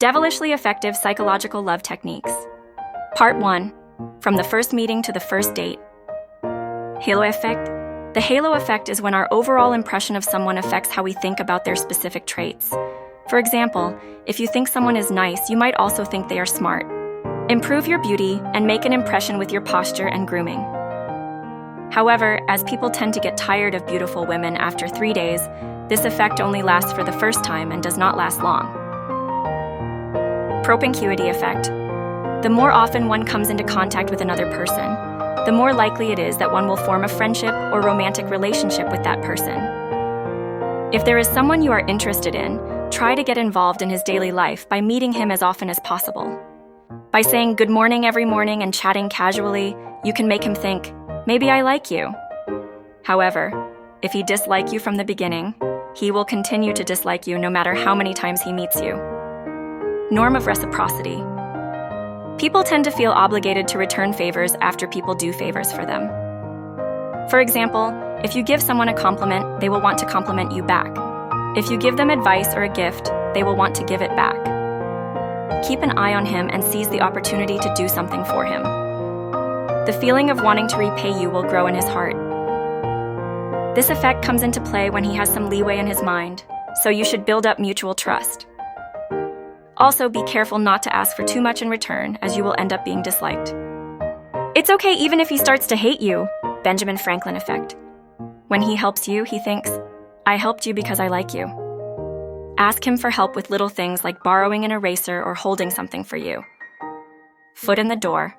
Devilishly effective psychological love techniques. Part 1. From the first meeting to the first date. Halo effect. The halo effect is when our overall impression of someone affects how we think about their specific traits. For example, if you think someone is nice, you might also think they are smart. Improve your beauty and make an impression with your posture and grooming. However, as people tend to get tired of beautiful women after 3 days, this effect only lasts for the first time and does not last long. Propinquity effect. The more often one comes into contact with another person, the more likely it is that one will form a friendship or romantic relationship with that person. If there is someone you are interested in, try to get involved in his daily life by meeting him as often as possible. By saying good morning every morning and chatting casually, you can make him think, maybe I like you. However, if he dislikes you from the beginning, he will continue to dislike you no matter how many times he meets you. Norm of reciprocity. People tend to feel obligated to return favors after people do favors for them. For example, if you give someone a compliment, they will want to compliment you back. If you give them advice or a gift, they will want to give it back. Keep an eye on him and seize the opportunity to do something for him. The feeling of wanting to repay you will grow in his heart. This effect comes into play when he has some leeway in his mind, so you should build up mutual trust. Also, be careful not to ask for too much in return, as you will end up being disliked. It's okay even if he starts to hate you. Benjamin Franklin effect. When he helps you, he thinks, I helped you because I like you. Ask him for help with little things like borrowing an eraser or holding something for you. Foot in the door.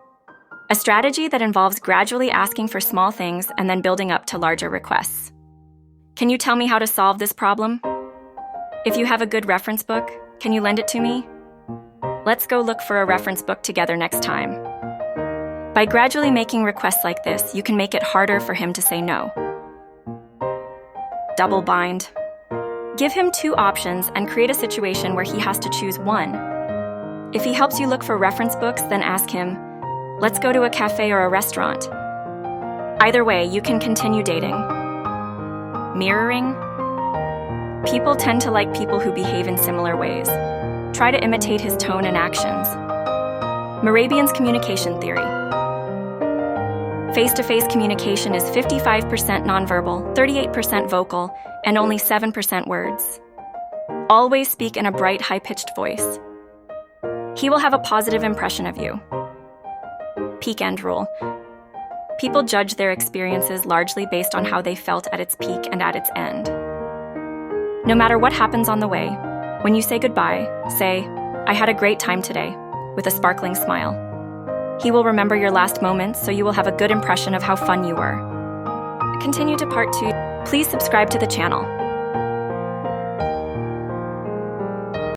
A strategy that involves gradually asking for small things and then building up to larger requests. Can you tell me how to solve this problem? If you have a good reference book, can you lend it to me? Let's go look for a reference book together next time. By gradually making requests like this, you can make it harder for him to say no. Double bind. Give him 2 options and create a situation where he has to choose one. If he helps you look for reference books, then ask him, let's go to a cafe or a restaurant. Either way, you can continue dating. Mirroring. People tend to like people who behave in similar ways. Try to imitate his tone and actions. Morabian's communication theory. Face-to-face communication is 55% nonverbal, 38% vocal, and only 7% words. Always speak in a bright, high-pitched voice. He will have a positive impression of you. Peak-end rule. People judge their experiences largely based on how they felt at its peak and at its end. No matter what happens on the way, when you say goodbye, say, I had a great time today, with a sparkling smile. He will remember your last moments, so you will have a good impression of how fun you were. Continue to part 2. Please subscribe to the channel.